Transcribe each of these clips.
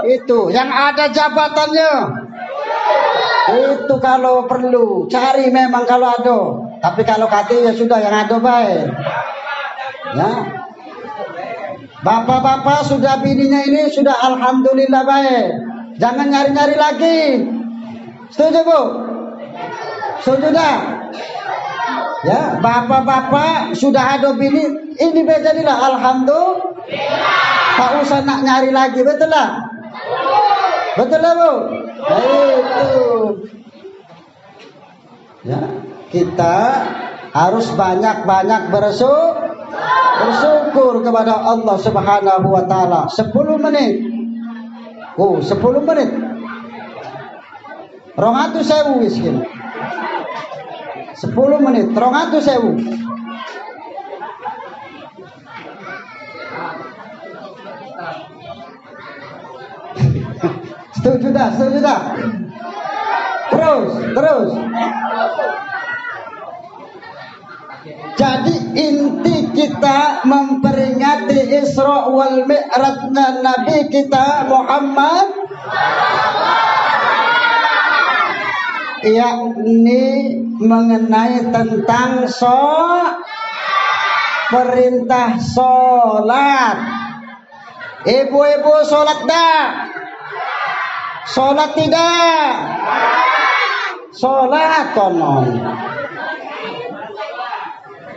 Itu yang ada jabatannya. Itu kalau perlu cari memang kalau ada. Tapi kalau kata ya sudah yang ada baik. Ya. Bapak-bapak sudah bininya ini sudah alhamdulillah baik. Jangan nyari-nyari lagi. Setuju Bu? Setuju dah? Ya, bapak-bapak sudah ada bini, ini jadilah alhamdulillah. Tak usah nak nyari lagi, betul lah? Betul lah Bu? Itu. Ya, kita harus banyak-banyak bersyukur kepada Allah Subhanahu wa taala. 10 menit. Oh, 10 menit. 200.000 wis kene. 10 menit, 200.000. Setuju dah? Terus. Jadi inti kita memperingati Isra wal Mi'rajnya Nabi kita Muhammad, yakni mengenai tentang perintah sholat. Ibu-ibu sholat dah? Sholat tidak? Sholat konon.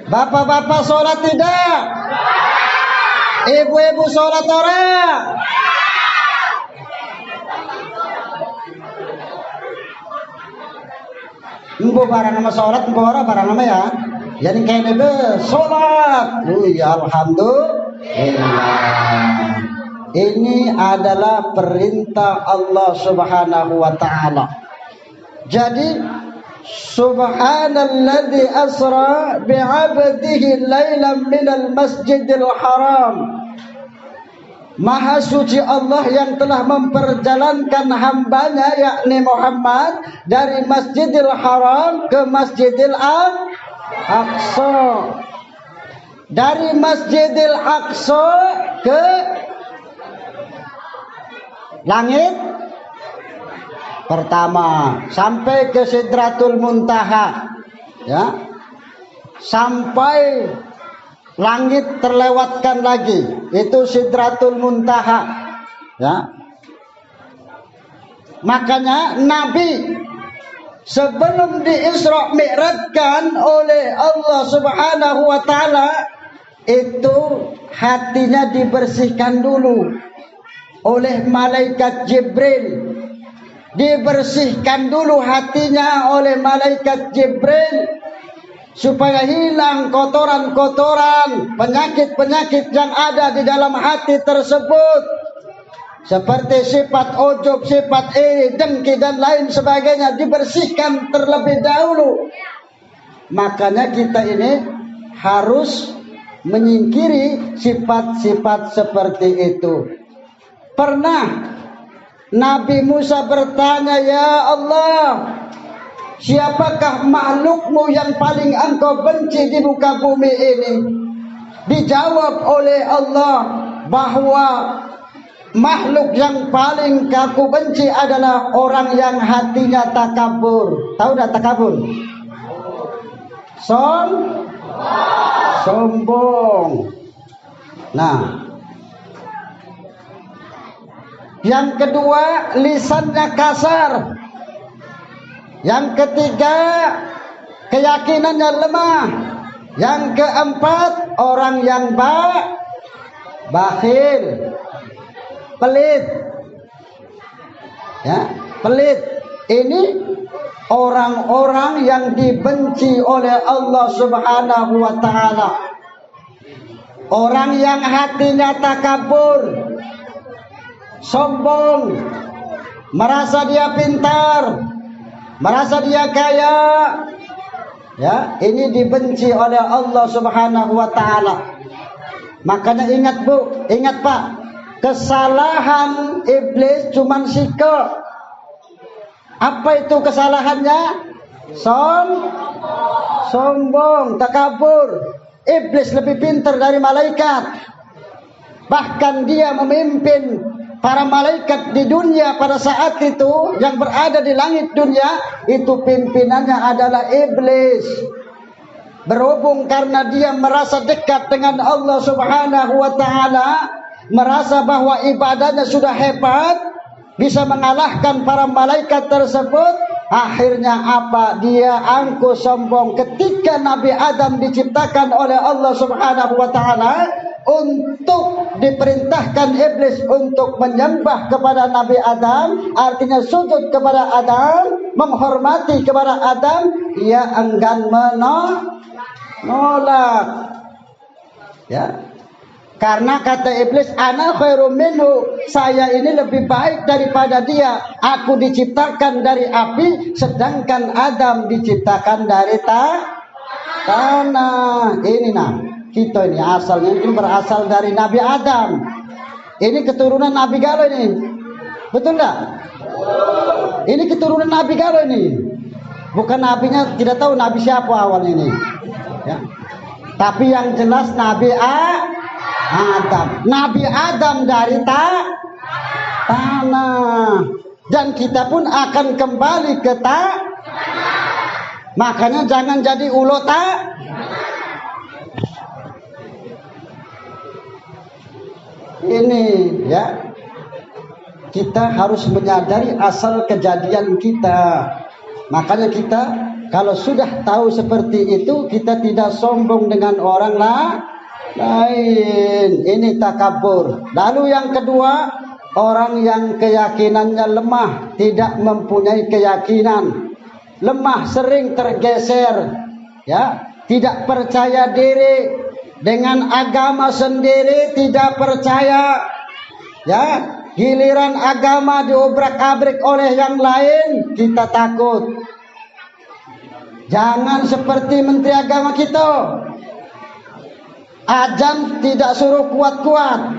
Bapak-bapak sholat tidak? Ibu-ibu sholat orang? Embo barang nama sholat, embo orang barang nama ya. Jadi kayak nebe sholat. Ya alhamdulillah. Ini adalah perintah Allah Subhanahu wa taala. Jadi subhanalladzi asra bi'abdihi lailan minal masjidil haram. Maha suci Allah yang telah memperjalankan hambanya yakni Muhammad dari Masjidil Haram ke Masjidil Aqsa. Dari Masjidil Aqsa ke langit pertama sampai ke Sidratul Muntaha, ya, sampai langit terlewatkan lagi, itu Sidratul Muntaha, ya. Makanya Nabi sebelum di-Isra Mi'rajkan oleh Allah Subhanahu wa taala itu hatinya dibersihkan dulu oleh malaikat Jibril. Dibersihkan dulu hatinya oleh malaikat Jibril supaya hilang kotoran-kotoran, penyakit-penyakit yang ada di dalam hati tersebut, seperti sifat ujub, sifat iri, dengki dan lain sebagainya, dibersihkan terlebih dahulu. Makanya kita ini harus menyingkiri sifat-sifat seperti itu. Pernah Nabi Musa bertanya, "Ya Allah, siapakah makhlukmu yang paling engkau benci di muka bumi ini?" Dijawab oleh Allah bahwa makhluk yang paling aku benci adalah orang yang hatinya takabur. Tahu dah takabur? Sombong. Nah, yang kedua, lisannya kasar. Yang ketiga, keyakinannya lemah. Yang keempat, orang yang bakhil, pelit. Ya, pelit. Ini orang-orang yang dibenci oleh Allah Subhanahu wa taala. Orang yang hatinya takabur, sombong, merasa dia pintar, merasa dia kaya, ya, ini dibenci oleh Allah Subhanahu wa taala. Makanya ingat Bu, ingat Pak, kesalahan iblis cuman sikap. Apa itu kesalahannya? Sombong, takabur. Iblis lebih pintar dari malaikat. Bahkan dia memimpin para malaikat di dunia pada saat itu yang berada di langit dunia itu pimpinannya adalah iblis. Berhubung karena dia merasa dekat dengan Allah Subhanahu wa taala, merasa bahwa ibadahnya sudah hebat, bisa mengalahkan para malaikat tersebut, akhirnya apa? Dia angkuh sombong ketika Nabi Adam diciptakan oleh Allah Subhanahu wa taala, untuk diperintahkan iblis untuk menyembah kepada Nabi Adam, artinya sujud kepada Adam, menghormati kepada Adam, ia enggan menolak. Ya. Karena kata iblis, ana khairum minhu, saya ini lebih baik daripada dia. Aku diciptakan dari api, sedangkan Adam diciptakan dari tanah. Ini nah, kita ini asalnya ini berasal dari Nabi Adam. Ini keturunan Nabi Galo ini. Betul enggak? Ini keturunan Nabi Galo ini. Bukan nabinya, tidak tahu nabi siapa awalnya ini. Ya. Tapi yang jelas Nabi Adam. Nabi Adam dari tanah. Dan kita pun akan kembali ke makanya jangan jadi ulo ini ya. Kita harus menyadari asal kejadian kita. Makanya kita kalau sudah tahu seperti itu, kita tidak sombong dengan orang lain. Ini takabur. Lalu yang kedua, orang yang keyakinannya lemah, tidak mempunyai keyakinan, lemah, sering tergeser, ya, tidak percaya diri dengan agama sendiri, tidak percaya, ya. Giliran agama diobrak-abrik oleh yang lain, kita takut. Jangan seperti menteri agama kita. Azan tidak suruh kuat-kuat.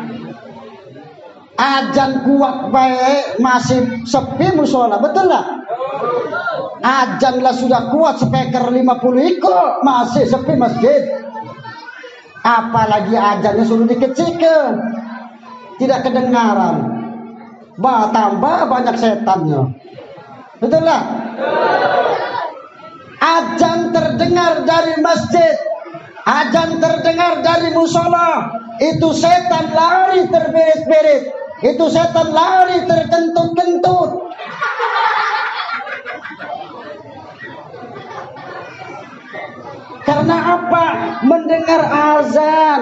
Azan kuat baik masih sepi musola, betul lah? Azan lah sudah kuat, speaker 50 ikut masih sepi masjid. Apalagi azannya suruh dikecilkan, tidak kedengaran. Tambah banyak setannya, betul lah? Azan terdengar dari masjid, azan terdengar dari musola, itu setan lari terberit-berit, itu setan lari terkentut-kentut. Karena apa? Mendengar azan.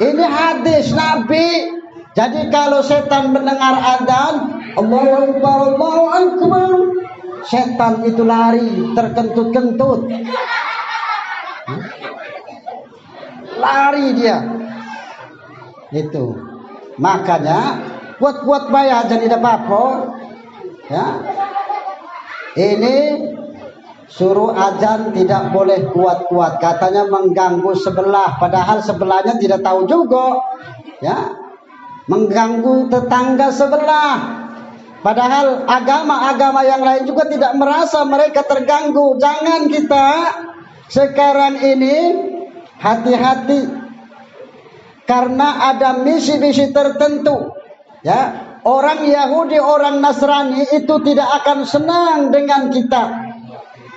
Ini hadis Nabi. Jadi kalau setan mendengar azan, Allahu Akbar, Allahu Akbar, setan itu lari terkentut-kentut. Lari dia. Itu. Makanya buat bayar jadi tidak apa-apa. Ya. Ini suruh azan tidak boleh kuat-kuat, katanya mengganggu sebelah, padahal sebelahnya tidak tahu juga, ya, mengganggu tetangga sebelah, padahal agama-agama yang lain juga tidak merasa mereka terganggu. Jangan kita sekarang ini hati-hati, karena ada misi-misi tertentu, ya. Orang Yahudi, orang Nasrani itu tidak akan senang dengan kita.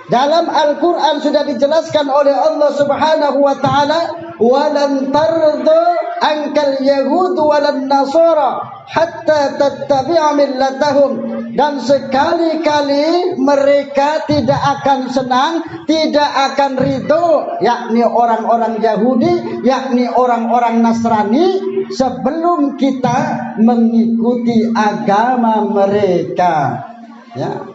Dalam Al-Quran sudah dijelaskan oleh Allah Subhanahu wa ta'ala, walan tarda ankal yahud walan nasara hatta tattabi'a millatahum, dan sekali-kali mereka tidak akan senang, tidak akan ridho, yakni orang-orang Yahudi, yakni orang-orang Nasrani, sebelum kita mengikuti agama mereka, ya.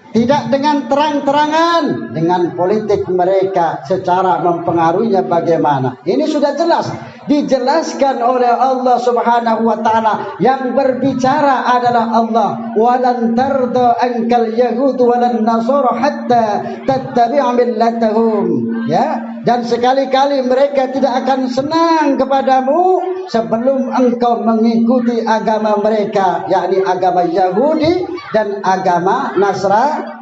Tidak dengan terang-terangan, dengan politik mereka secara mempengaruhinya bagaimana. Ini sudah jelas dijelaskan oleh Allah Subhanahu wa ta'ala. Yang berbicara adalah Allah. Walan tarda ankal yahud walan nasara hatta tattabi'a millatahum, ya. Dan sekali-kali mereka tidak akan senang kepadamu sebelum engkau mengikuti agama mereka, yakni agama Yahudi dan agama Nasrani.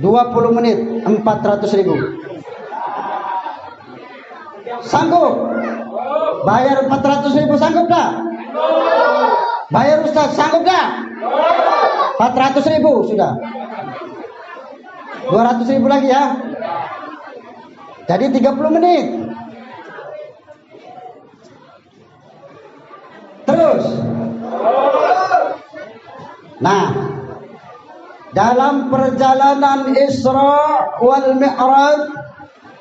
20 menit 400.000. Sanggup? Bayar 400.000 sanggup dah? Bayar Ustaz sanggup dah? 400.000 sudah. 200.000 lagi ya. Jadi 30 menit. Terus. Nah, dalam perjalanan Isra wal Mi'raj,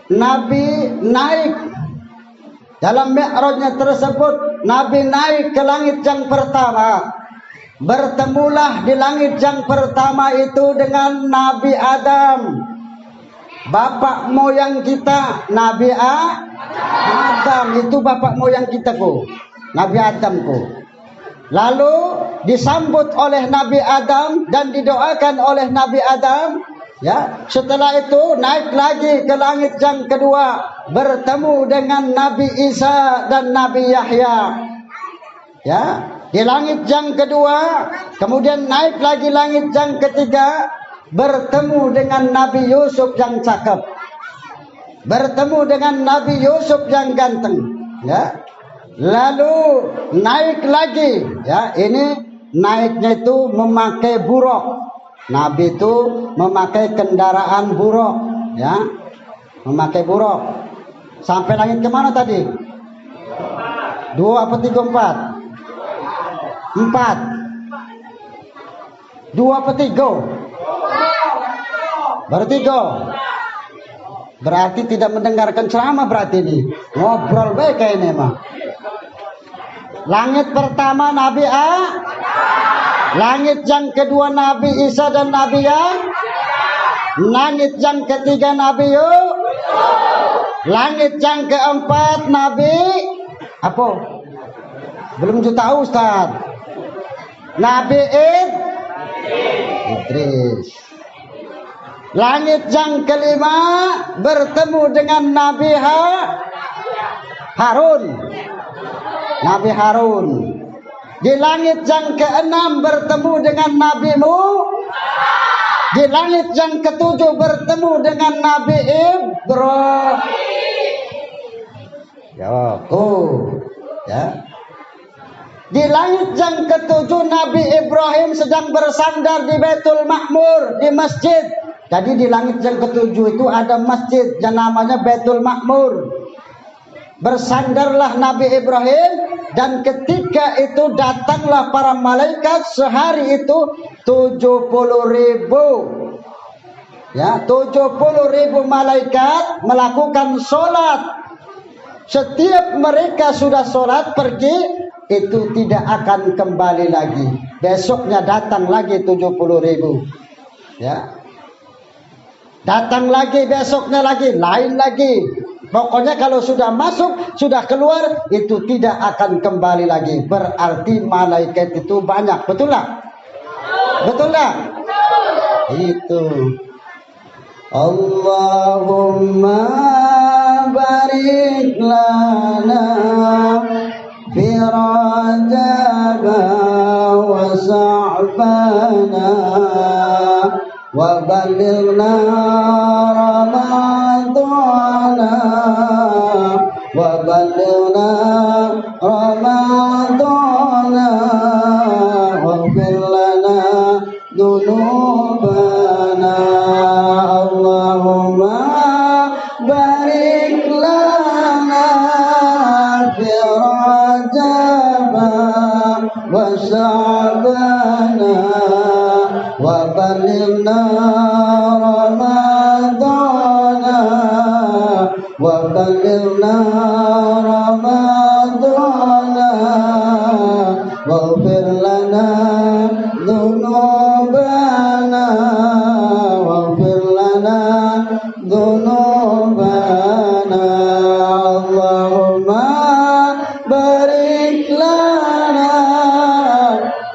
Nabi naik. Dalam Mi'rajnya tersebut, Nabi naik ke langit yang pertama. Bertemulah di langit yang pertama itu dengan Nabi Adam, bapak moyang kita. Nabi Adam itu bapak moyang kita ku, Nabi Adam ku. Lalu disambut oleh Nabi Adam dan didoakan oleh Nabi Adam. Ya, setelah itu naik lagi ke langit yang kedua, bertemu dengan Nabi Isa dan Nabi Yahya. Ya, di langit yang kedua, kemudian naik lagi langit yang ketiga, bertemu dengan Nabi Yusuf yang cakep, bertemu dengan Nabi Yusuf yang ganteng. Ya, lalu naik lagi. Ya, ini naiknya itu memakai buruk. Nabi itu memakai kendaraan buruk, ya, memakai buruk. Sampai langit kemana tadi? 2 apa 3 4? 4. 2 apa 3? Baru 3. Berarti tidak mendengarkan ceramah berarti ini. Ngobrol baik kayak ini mah. Langit pertama Nabi langit yang kedua Nabi Isa dan Nabi langit yang ketiga Nabi langit yang keempat Nabi apa? Belum tahu Ustaz. Nabi Idris. Langit yang kelima bertemu dengan Nabi Harun. Nabi Harun. Di langit yang keenam bertemu dengan Nabi Di langit yang ketujuh bertemu dengan Nabi Ibrahim. Ya. Di langit yang ketujuh Nabi Ibrahim sedang bersandar di Baitul Ma'mur, di masjid. Jadi di langit yang ketujuh itu ada masjid yang namanya Baitul Ma'mur. Bersandarlah Nabi Ibrahim, dan ketika itu datanglah para malaikat. Sehari itu 70.000, ya, 70.000 malaikat melakukan sholat. Setiap mereka sudah sholat pergi, itu tidak akan kembali lagi. Besoknya datang lagi 70.000, ya, datang lagi, besoknya lagi, lain lagi. Pokoknya kalau sudah masuk, sudah keluar, itu tidak akan kembali lagi. Berarti malaikat itu banyak. Betul lah? Betul lah? Itu. Allahumma barik lana fi Rajab wa Sa'bana wa balighna Ramadana wa balighna Ramadana waghfir lana dhunubana Allahumma barik lana fi Rajab wa Sa'bana wa balighna Ramadana wa balighna Ramadana waghfir lana dhunubana waghfir lana dhunubana Allahumma barik lana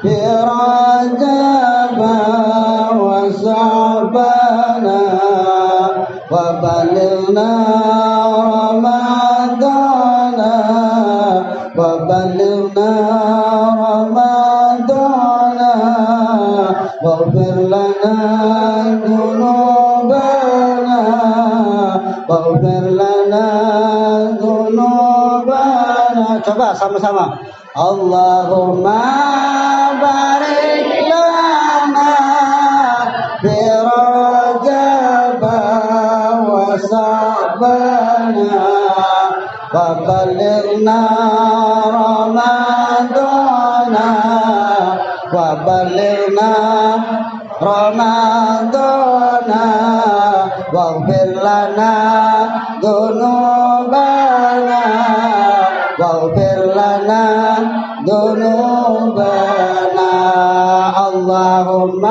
fi Rajab wa Sa'bana wa balighna Ramadana wa balighna Ramadana waghfir lana dhunubana waghfir lana dhunubana Coba sama-sama. Allahumma barik lana bi Rajab wa Sa'bana wa balighna Ramadana wa balighna Ramadana waghfir lana dzunubana waghfir lana dzunubana Allahumma